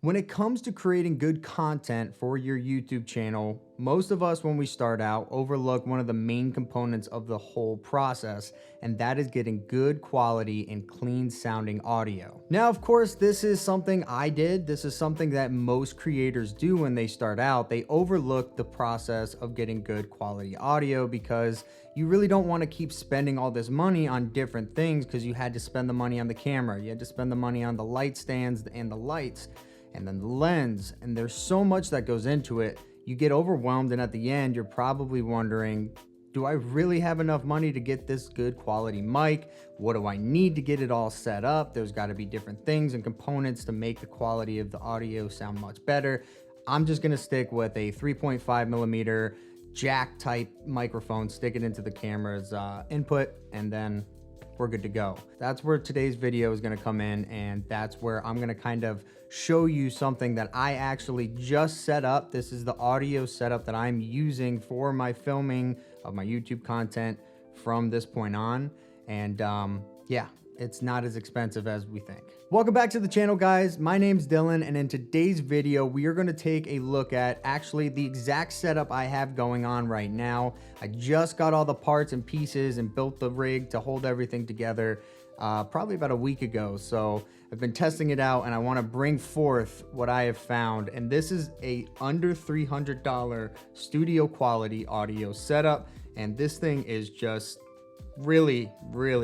When it comes to creating good content for your YouTube channel, most of us, when we start out, overlook one of the main components of the whole process, and that is getting good quality and clean sounding audio. Now, of course, this is something I did. This is something that most creators do when they start out. They overlook the process of getting good quality audio because you really don't want to keep spending all this money on different things because you had to spend the money on the camera, you had to spend the money on the light stands and the lights, and then the lens, and there's so much that goes into it. You get overwhelmed, and at the end you're probably wondering, do I really have enough money to get this good quality mic? What do I need to get it all set up? There's got to be different things and components to make the quality of the audio sound much better. I'm just going to stick with a 3.5 millimeter jack type microphone, stick it into the camera's input, and then we're good to go. That's where today's video is going to come in, and that's where I'm going to kind of show you something that I actually just set up. This is the audio setup that I'm using for my filming of my YouTube content from this point on. And yeah, it's not as expensive as we think. Welcome back to the channel, guys. My name's Dylan, and in today's video, we are going to take a look at actually the exact setup I have going on right now. I just got all the parts and pieces and built the rig to hold everything together probably about a week ago. So I've been testing it out, and I want to bring forth what I have found. And this is a under $300 studio quality audio setup, and this thing is just really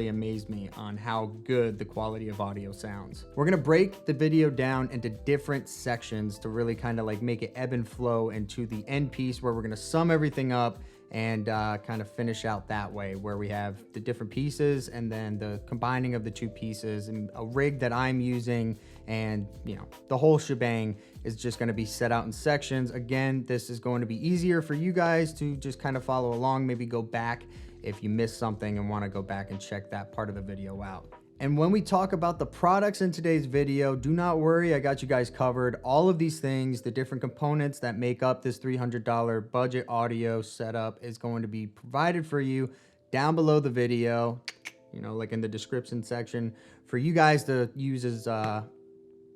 amazed me on how good the quality of audio sounds. We're gonna break the video down into different sections to really kind of like make it ebb and flow into the end piece, where we're gonna sum everything up and kind of finish out that way, where we have the different pieces and then the combining of the two pieces and a rig that I'm using, and you know, the whole shebang is just going to be set out in sections. Again, this is going to be easier for you guys to just kind of follow along, maybe go back if you missed something and want to go back and check that part of the video out. And when we talk about the products in today's video, do not worry, I got you guys covered. All of these things, the different components that make up this $300 budget audio setup, is going to be provided for you down below the video, you know, like in the description section, for you guys to use as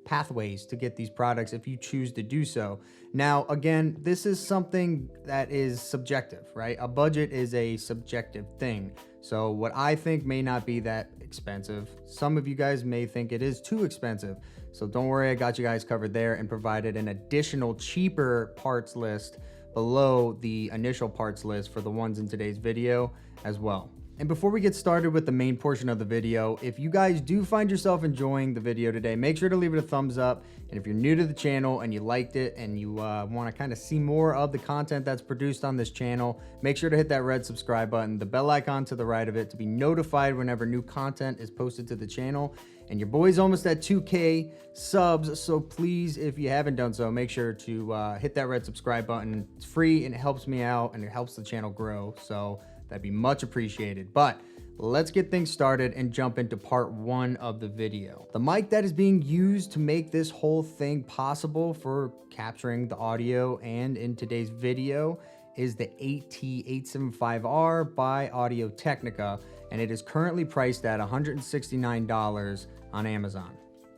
pathways to get these products if you choose to do so. Now, again, this is something that is subjective, right? A budget is a subjective thing. So what I think may not be that expensive. Some of you guys may think it is too expensive. So don't worry, I got you guys covered there and provided an additional cheaper parts list below the initial parts list for the ones in today's video as well. And before we get started with the main portion of the video, if you guys do find yourself enjoying the video today, make sure to leave it a thumbs up. And if you're new to the channel and you liked it and you want to kind of see more of the content that's produced on this channel, make sure to hit that red subscribe button, the bell icon to the right of it, to be notified whenever new content is posted to the channel. And your boy's almost at 2K subs, so please, if you haven't done so, make sure to hit that red subscribe button. It's free and it helps me out and it helps the channel grow. So that'd be much appreciated. But let's get things started and jump into part one of the video. The mic that is being used to make this whole thing possible for capturing the audio and in today's video is the AT875R by Audio-Technica, and it is currently priced at $169 on Amazon.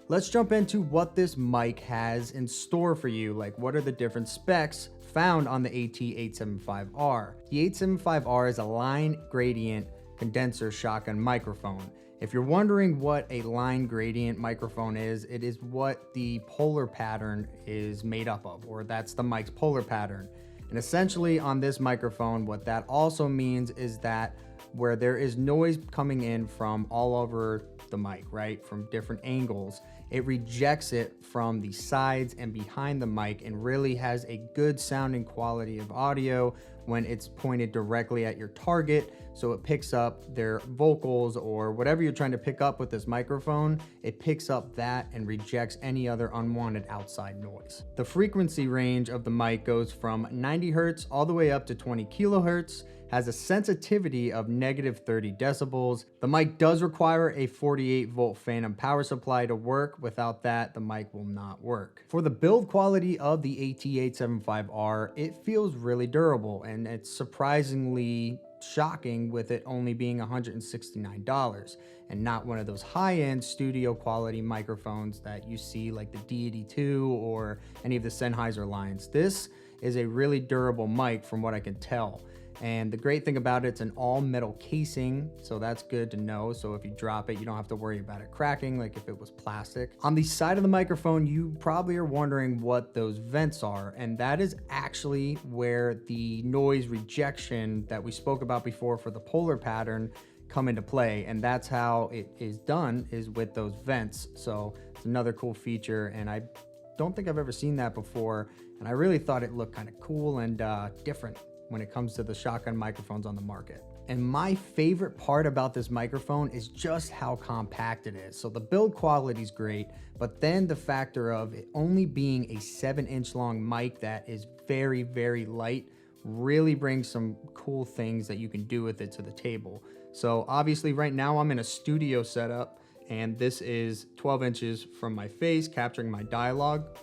Let's jump into what this mic has in store for you. Like, what are the different specs found on the AT875R? The 875R is a line gradient condenser shotgun microphone. If you're wondering what a line gradient microphone is, it is what the polar pattern is made up of, or that's the mic's polar pattern. And essentially on this microphone, what that also means is that where there is noise coming in from all over the mic, right, from different angles, it rejects it from the sides and behind the mic and really has a good sounding quality of audio when it's pointed directly at your target. So it picks up their vocals or whatever you're trying to pick up with this microphone. It picks up that and rejects any other unwanted outside noise. The frequency range of the mic goes from 90 hertz all the way up to 20 kilohertz. Has a sensitivity of -30 decibels. The mic does require a 48-volt phantom power supply to work. Without that, the mic will not work. For the build quality of the AT875R, it feels really durable, and it's surprisingly shocking with it only being $169 and not one of those high-end studio quality microphones that you see like the D82 or any of the Sennheiser lines. This is a really durable mic from what I can tell. And the great thing about it's an all metal casing, so that's good to know. So if you drop it, you don't have to worry about it cracking like if it was plastic. On the side of the microphone, you probably are wondering what those vents are, and that is actually where the noise rejection that we spoke about before for the polar pattern come into play, and that's how it is done, is with those vents. So it's another cool feature, and I don't think I've ever seen that before, and I really thought it looked kind of cool and different when it comes to the shotgun microphones on the market. And my favorite part about this microphone is just how compact it is. So the build quality is great, but then the factor of it only being a 7-inch long mic that is very, very light really brings some cool things that you can do with it to the table. So obviously right now I'm in a studio setup, and this is 12 inches from my face, capturing my dialogue.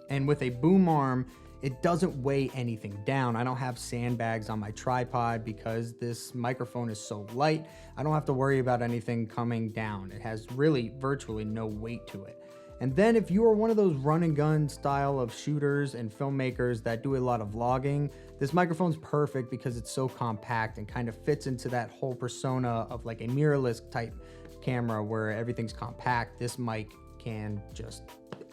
And with a boom arm, it doesn't weigh anything down. I don't have sandbags on my tripod because this microphone is so light. I don't have to worry about anything coming down. It has really virtually no weight to it. And then if you are one of those run and gun style of shooters and filmmakers that do a lot of vlogging, this microphone's perfect because it's so compact and kind of fits into that whole persona of like a mirrorless type camera where everything's compact. This mic can just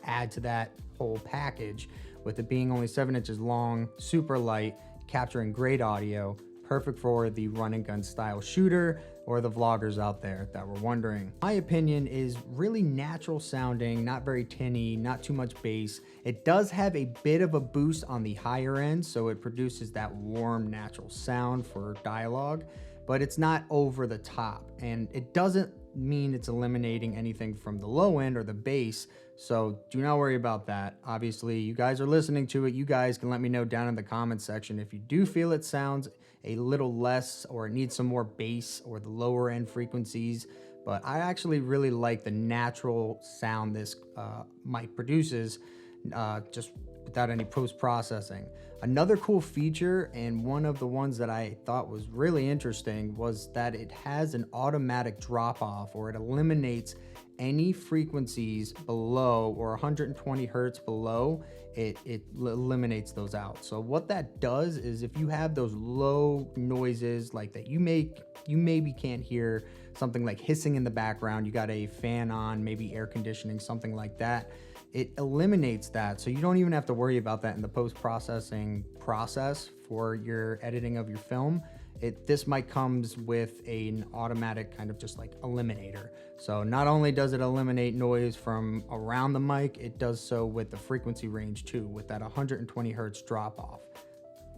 add to that whole package, with it being only 7 inches long, super light, capturing great audio, perfect for the run and gun style shooter or the vloggers out there that were wondering. My opinion is really natural sounding, not very tinny, not too much bass. It does have a bit of a boost on the higher end, so it produces that warm, natural sound for dialogue, but it's not over the top, and it doesn't mean it's eliminating anything from the low end or the bass, so do not worry about that. Obviously, you guys are listening to it. You guys can let me know down in the comment section if you do feel it sounds a little less or it needs some more bass or the lower end frequencies, but I actually really like the natural sound this mic produces just without any post-processing. Another cool feature, and one of the ones that I thought was really interesting, was that it has an automatic drop-off, or it eliminates any frequencies below or 120 hertz below. It eliminates those out. So what that does is if you have those low noises like that, you maybe can't hear something like hissing in the background, you got a fan on, maybe air conditioning, something like that, it eliminates that. So you don't even have to worry about that in the post-processing process for your editing of your film. This mic comes with an automatic kind of just like eliminator. So not only does it eliminate noise from around the mic, it does so with the frequency range too, with that 120 hertz drop off.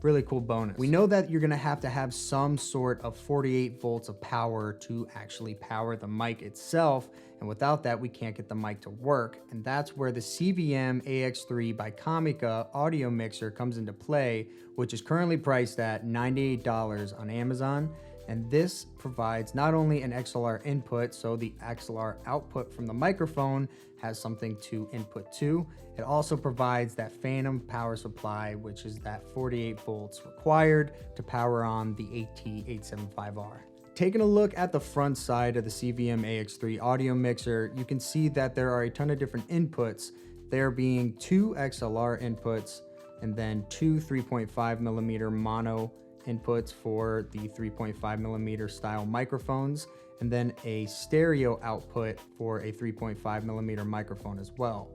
Really cool bonus. We know that you're gonna have to have some sort of 48 volts of power to actually power the mic itself, and without that, we can't get the mic to work. And that's where the CVM-AX3 by Comica Audio Mixer comes into play, which is currently priced at $98 on Amazon. And this provides not only an XLR input, so the XLR output from the microphone has something to input to. It also provides that phantom power supply, which is that 48 volts required to power on the AT875R. Taking a look at the front side of the CVM-AX3 audio mixer, you can see that there are a ton of different inputs, there being 2 XLR inputs and then 2 3.5mm mono inputs for the 3.5mm style microphones, and then a stereo output for a 3.5mm microphone as well.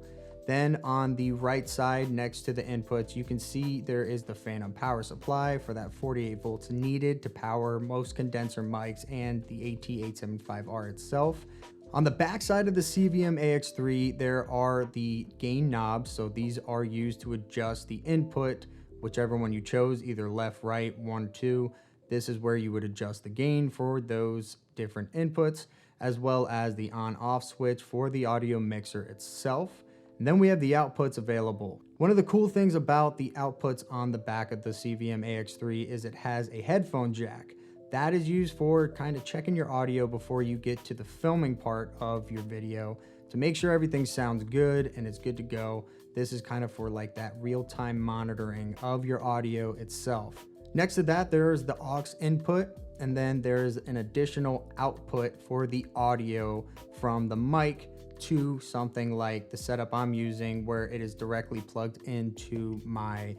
Then on the right side next to the inputs, you can see there is the phantom power supply for that 48 volts needed to power most condenser mics and the AT875R itself. On the back side of the CVM-AX3, there are the gain knobs, so these are used to adjust the input, whichever one you chose, either left, right, 1, 2. This is where you would adjust the gain for those different inputs, as well as the on-off switch for the audio mixer itself. And then we have the outputs available. One of the cool things about the outputs on the back of the CVM-AX3 is it has a headphone jack. That is used for kind of checking your audio before you get to the filming part of your video to make sure everything sounds good and it's good to go. This is kind of for like that real-time monitoring of your audio itself. Next to that, there's the aux input, and then there's an additional output for the audio from the mic to something like the setup I'm using, where it is directly plugged into my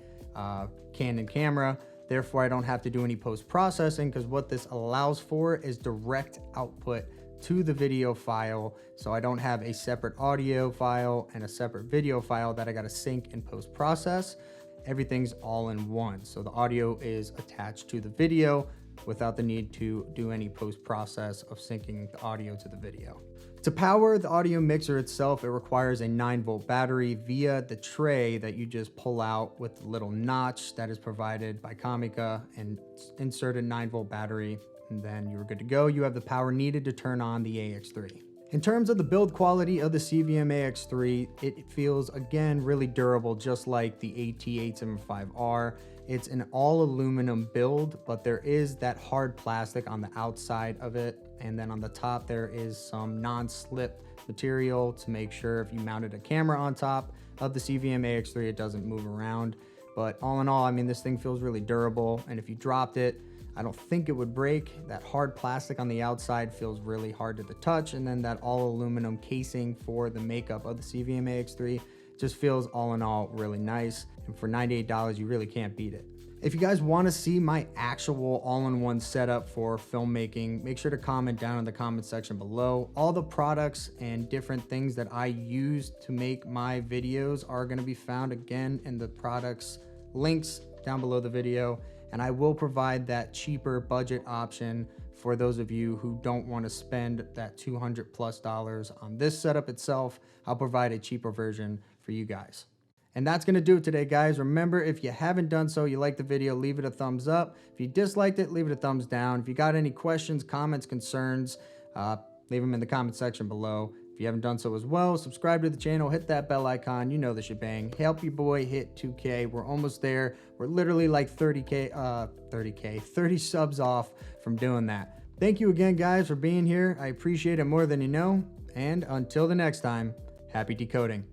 Canon camera. Therefore, I don't have to do any post-processing, because what this allows for is direct output to the video file. So I don't have a separate audio file and a separate video file that I got to sync and post-process. Everything's all in one. So the audio is attached to the video without the need to do any post-process of syncing the audio to the video. To power the audio mixer itself, it requires a 9-volt battery via the tray that you just pull out with the little notch that is provided by Comica, and insert a 9-volt battery, and then you're good to go. You have the power needed to turn on the AX3. In terms of the build quality of the CVM-AX3, it feels, again, really durable, just like the AT875R. It's an all aluminum build, but there is that hard plastic on the outside of it. And then on the top, there is some non-slip material to make sure if you mounted a camera on top of the CVM-AX3, it doesn't move around. But all in all, I mean, this thing feels really durable. And if you dropped it, I don't think it would break. That hard plastic on the outside feels really hard to the touch. And then that all aluminum casing for the makeup of the CVM-AX3 just feels all in all really nice. And for $98, you really can't beat it. If you guys want to see my actual all-in-one setup for filmmaking, make sure to comment down in the comment section below. All the products and different things that I use to make my videos are going to be found again in the products links down below the video. And I will provide that cheaper budget option for those of you who don't want to spend that $200+ on this setup itself. I'll provide a cheaper version for you guys. And that's going to do it today, guys. Remember, if you haven't done so, you liked the video, leave it a thumbs up. If you disliked it, leave it a thumbs down. If you got any questions, comments, concerns, leave them in the comment section below. If you haven't done so as well, subscribe to the channel, hit that bell icon, you know the shebang. Help your boy hit 2K. We're almost there. We're literally like 30 subs off from doing that. Thank you again, guys, for being here. I appreciate it more than you know. And until the next time, happy decoding.